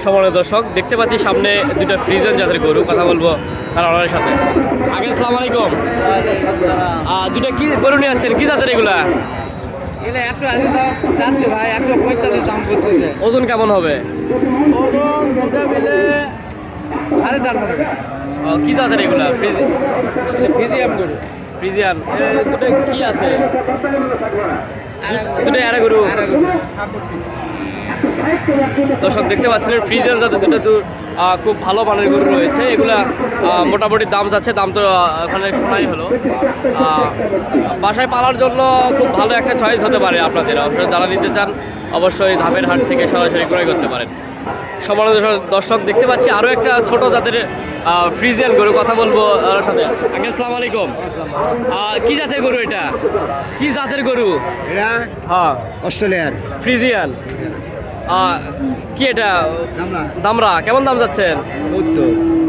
সম্মানিত দর্শক, দেখতে পাচ্ছি সামনে দুটো ফ্রিজিয়ান জাতের গরু। কথা বলবো তার ওনার সাথে। আগে আসসালামু আলাইকুম। দুটো কি গরু নিয়ে যাচ্ছেন, কি জাতের এগুলা? ওজন কেমন হবে? কি জাতের এগুলা? ফ্রিজিয়ান। দুটো কি আছে? দুটো আরে গরু। দর্শক দেখতে পাচ্ছেন ফ্রিজিয়ান জাতের দুটো খুব ভালো মানের গরু রয়েছে। এগুলা মোটামুটি দাম যাচ্ছে, দাম তো ওখানে শোনাই হলো। বাসায় পালার জন্য খুব ভালো একটা চয়েস হতে পারে আপনাদের। অবশ্যই যারা নিতে চান অবশ্যই ধাপের হাট থেকে সরাসরি ক্রয় করতে পারেন। সম্মানিত দর্শক দেখতে পাচ্ছি আরও একটা ছোট জাতের ফ্রিজিয়ান গরু। কথা বলবো ওর সাথে। আসসালামু আলাইকুম। কি জাতের গরু এটা? কি জাতের গরু এটা? হ্যাঁ, অস্ট্রেলিয়ার ফ্রিজিয়ান। কি এটা? দামরা। কেমন দাম যাচ্ছেন?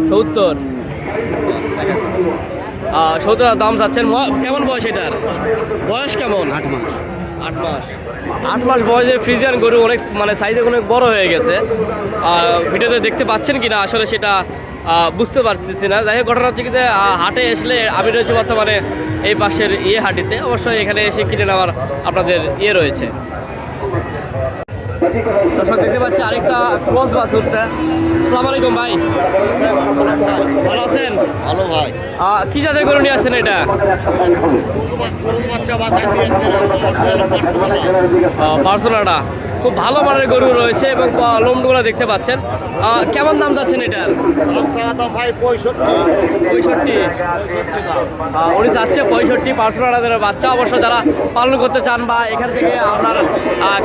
70। 70 দাম যাচ্ছেন। কেমন বয়স এটার? বয়স কেমন? 8 মাস। 8 মাস। 8 মাস বয়সে ফ্রিজিয়ান গরু অনেক মানে সাইজে অনেক বড় হয়ে গেছে। ভিডিওতে দেখতে পাচ্ছেন কিনা আসলে সেটা বুঝতে পারছি না। যাই হোক, ঘটনা হচ্ছে কি, হাটে আসলে আমি রয়েছে বর্তমানে এই পাশের হাটিতে। অবশ্যই এখানে এসে কিনে নেওয়ার আপনাদের রয়েছে। দর্শক দেখতে পাচ্ছি আরেকটা ক্রস বাছুরটা। আসসালামু আলাইকুম ভাই, ভালো আছেন? ভালো ভাই। কি জাতের গরু নিয়ে আসছেন এটা? পার্সোনাটা খুব ভালো মানের গরু রয়েছে এবং লোমগুলো দেখতে পাচ্ছেন। কেমন দাম যাচ্ছেন এটার? ভাই 65। উনি যাচ্ছে 65। পার্সোনালের বাচ্চা। অবশ্য যারা পালন করতে চান বা এখান থেকে আপনার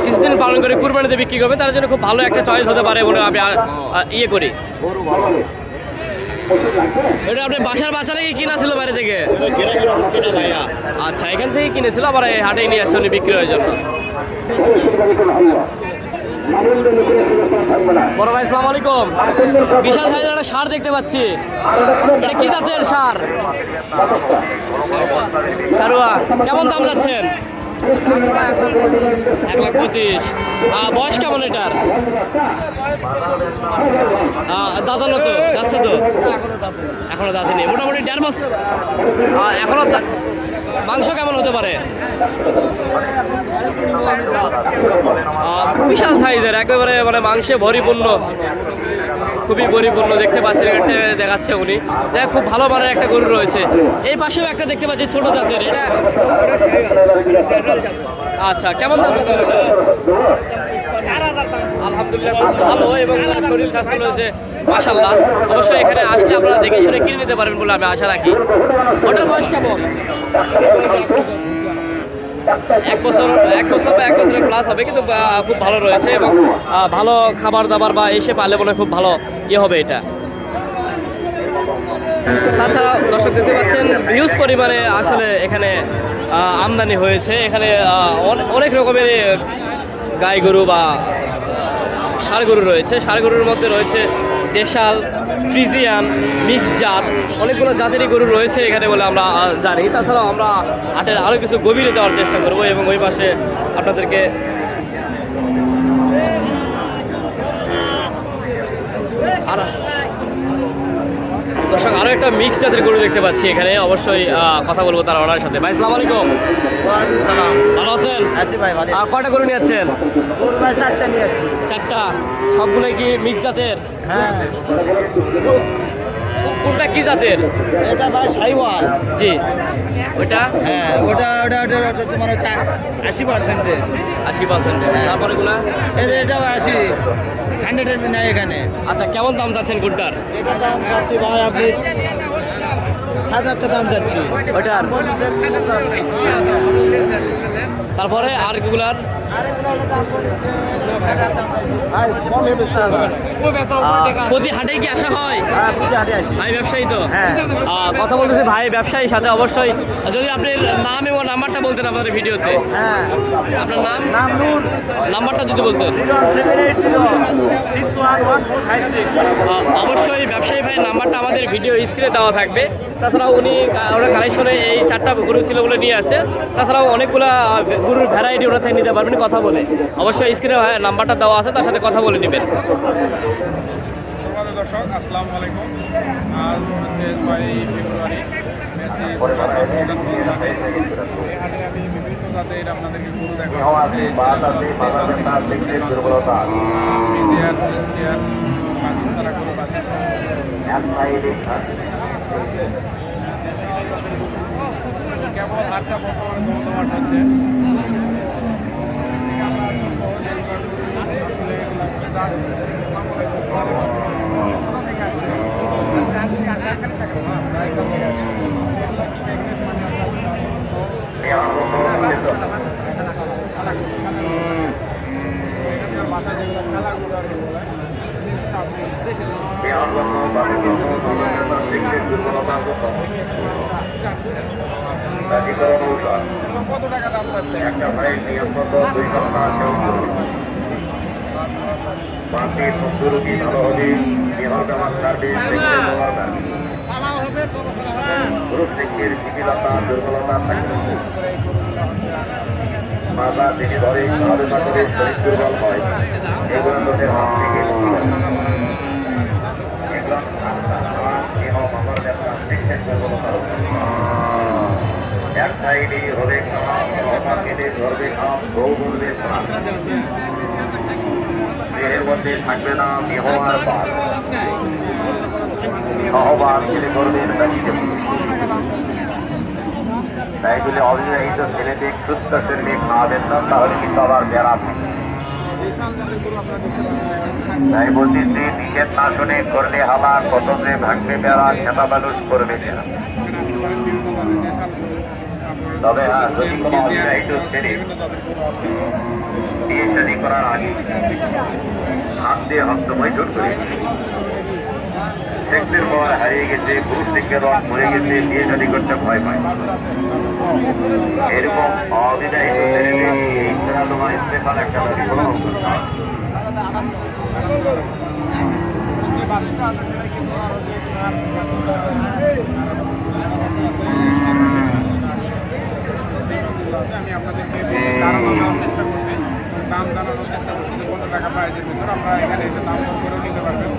কিছুদিন পালন করে কুরবানিতে বিক্রি করবে, তার জন্য খুব ভালো একটা চয়েস হতে পারে বলে আমি করি। এটা আপনি বাসার বাচ্চা নাকি কিনা ছিল বাইরে থেকে? আচ্ছা, এখান থেকে কিনেছিল, আবার এই হাটে নিয়ে আসছে উনি বিক্রয়ের জন্য। বড় ভাই আসসালামু আলাইকুম। বিশাল সাইজের একটা ষাঁড় দেখতে পাচ্ছি। এটা কি জাতের ষাঁড়? সারুয়া। কেমন দাম যাচ্ছেন? 1,25,000। বয়স কেমন এটার? দাদানো তো যাচ্ছে তো? এখনো দাঁতে নেই, মোটামুটি 1.5 বছর। এখনো মাংস কেমন হতে পারে? বিশাল সাইজের, একেবারে মানে মাংসে পরিপূর্ণ, খুবই পরিপূর্ণ দেখতে পাচ্ছেন। দেখাচ্ছে উনি। দেখ, খুব ভালো মানের একটা গরু রয়েছে। এই পাশেও একটা দেখতে পাচ্ছি ছোট জাতের। এটা আচ্ছা, কেমন দাম? আলহামদুলিল্লাহ খুব ভালো এবং শরীর স্বাস্থ্য রয়েছে মাশাআল্লাহ। অবশ্যই এখানে আসলে আপনারা দেখে শুনে কিনে নিতে পারবেন বলে আমি আশা রাখি। ওটার বয়স কেমন? 1 বছর বা 1 বছরের প্লাস হবে, কিন্তু খুব ভালো রয়েছে এবং ভালো খাবার দাবার বা এসে পালে মনে খুব ভালো হবে এটা। তাছাড়া দর্শক দেখতে পাচ্ছেন হিউজ পরিমাণে আসলে এখানে আমদানি হয়েছে। এখানে অনেক রকমের গাই গরু বা ষাঁড় গরু রয়েছে। ষাঁড় গরুর মধ্যে রয়েছে দেশাল, ফ্রিজিয়ান, মিক্স জাত, অনেকগুলো জাতেরই গরু রয়েছে এখানে বলে আমরা জানি। তাছাড়াও আমরা হাটের আরও কিছু গভীরে যাওয়ার চেষ্টা করবো এবং ওই পাশে আপনাদেরকে দর্শক আরও একটা মিক্স জাতের গরু দেখতে পাচ্ছি এখানে। অবশ্যই কথা বলবো তার ওনার সাথে। ভাই আসসালামু আলাইকুম। ভালো আছেন? কয়টা গরু নিয়ে যাচ্ছেন? গরু ভাই 4টা নিয়ে যাচ্ছি। 4টা। সবগুলো কি মিক্স জাতের? হ্যাঁ। কোনটা কি জাতের? এটা ভাই শাহিওয়াল। জি। ওইটা? হ্যাঁ, ওটা তোমার হচ্ছে 80%। 80%। তারপরে গুলা? এটাও 80। 100 নাই এখানে। আচ্ছা, কেমন দাম চাচ্ছেন গুড্ডার? এটা দাম চাচ্ছি ভাই আপনি 7,000 দাম চাচ্ছি ওইটার। তারপরে আর গুলার? প্রতি হাটে কি আসা হয়? ভাই ব্যবসায়ী তো? কথা বলতেছি ভাই ব্যবসায়ীর সাথে। অবশ্যই যদি আপনি নাম এবং নাম্বারটা বলতেন আপনাদের ভিডিওতে। আপনার নাম? নূর। নাম্বারটা যদি বলতেন। 078061156। অবশ্যই ব্যবসায়ী ভাই নাম্বারটা আমাদের ভিডিও স্ক্রিনে দেওয়া থাকবে। তাছাড়াও ওরা কালেকশনে এই 4টা গরু ছিল বলে নিয়ে আসছে। তাছাড়াও অনেকগুলা গরুর ভ্যারাইটি ওরা থেকে নিতে পারবেন। কথা বলে। অবশ্যই স্ক্রিনে নাম্বারটা দেওয়া আছে, তার সাথে কথা বলে নেবেন। দর্শক আসসালামু আলাইকুম। আজ হচ্ছে 6ই ফেব্রুয়ারি। আমি বিভিন্ন জাতের আপনাদেরকে গরু দেখাবো। কেবল হাটটা বর্তমানে জমজমাট হচ্ছে। কত টাকা দাম পাচ্ছে? একটা ভাই নিয়ন্ত্রণ 2 ঘন্টা মাথা তিনি ধরে আলোচনা করে শরীর দুর্বল হয়, এগুলো লোকের হাত থেকে এক সাইডে হবে ধরবে দেহের মধ্যে থাকবে না বিহওয়ার পার সহবার ছেলে করবেন তাই বলে অবিবাহিত ছেলেদের সুস্থ শরীরে খাওয়াবেন না, তাহলে কিন্তু আবার বেড়া থাকে। তাই বলছি যে নিজের না শুনে করলে হালা কত যে ভাঙবে বেড়া খেতা মানুষ করবে না। তবে হ্যাঁ, যদি কোনো অবিবাহিত ছেলে বিয়ে শাদী করার আগে হাত দিয়ে হস্তময় জোট করে সেক্সের পর হারিয়ে গেছে, পুরুষ থেকে রং মরে গেছে, বিয়ে শাদী করতে ভয় পায়, এরকম অবিবাহিত ছেলেদের তোমার স্পেশাল একটা আমি আপনাদেরকে জানানোর চেষ্টা করছি, দাম জানানোর চেষ্টা করছি যে কত টাকা প্রাইজের ভিতর আমরা এখানে এসে দাম দর করেও নিতে পারবেন।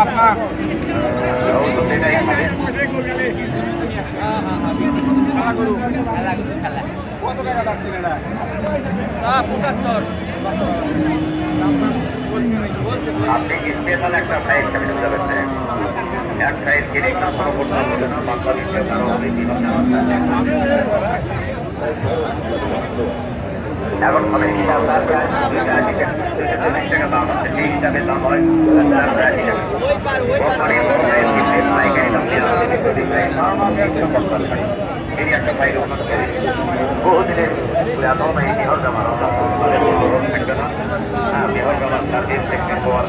আপনার কত টাকা যাচ্ছেন এটা? 75। আপনি স্পেশাল একটা সাইজ কিনে যাবেন, এক সাইজ কিনে কোনো করতে এখন হবে টাকা দাম আছে, সেই হিসাবে দাম হয় একটা ফাইল বহুদিনের পুরাতন এই বিহর জামার থাকবে না, বিহর জামার সার্ভিস সেক্টর হওয়ার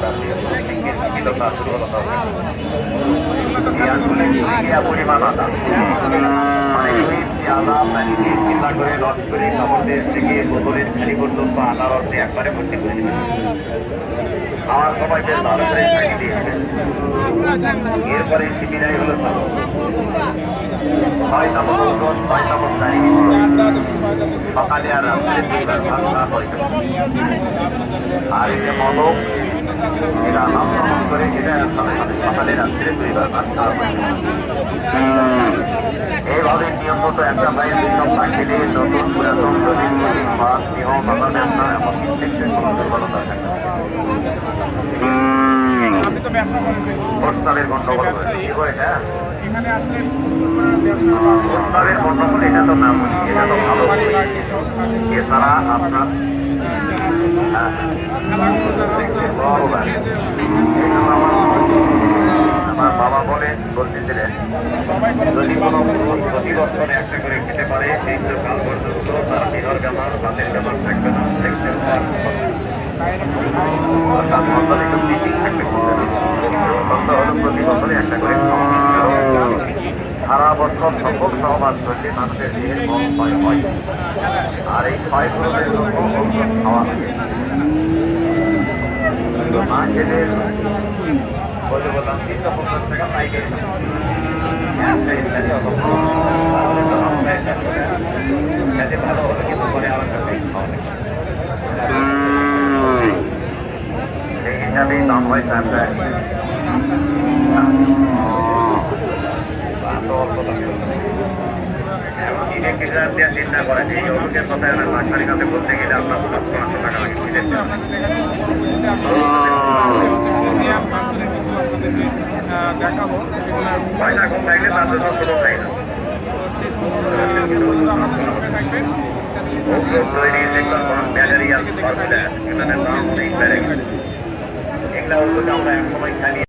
পরিমাণ আদা মানে আদা চিন্তা করে লট করে কাপড়ের থেকে বোতলের খালি পর্যন্ত আদার অর্থে একবারে ভর্তি করে দেবেন। আমার সবাইকে ভালো করে থাকি দিয়েছে। এরপরে বিদায় হলো 6 নম্বর ওজন, 6 নম্বর তারিখ সকালে আর আর এই যে মদক এটা নাম করে এটা সকালে রাত্রে 2 বার ভাত খাওয়া হয়। এইভাবে নিয়মিত একটা বাইরে 2 সপ্তাহ খেলে নতুন পুরাতন শরীর মাছ দেহ বাধা দেন না, এমনকি কোনো দুর্বলতা থাকে না। প্রস্তাবের গন্ডগোল কি করেছে প্রস্তাবের গন্ডগোল, এটা তো না বলি, এটা তো ভালো বলি। এছাড়া আপনার আমার বাবা বলতেছিলেন যদি কোনো প্রতি বছরে একটা করে খেতে পারে সেই তো কাল পর্যন্ত তার দেহর বেমার বাতের বেমার থাকবে না, অর্থাৎ মন্ডলে একটু থাকবে প্রতি বছরে একটা করে সারা বছর সকল সহবাস করলে মানুষের দেহের কম ক্ষয় হয়, আর এই ক্ষয়গুলোর জন্য খাওয়া হয়। মা খেলে বলে বললাম 350 টাকা পাইকারি ভালো হলো কিন্তু পরে আবার এই হিসাবেই দাম হয় তার চিন্তা করেন এই অলোকের কথায় আমার বাচ্চার কাছে বলতে গেলে আপনার 500 টাকা লাগে পয়সা কম থাকলে তার জন্য কোনো চাই না তৈরি ব্যাটারি আর এগুলোর দাম নেই বেড়ে গেছে এগুলো আমরা এক সময় খালি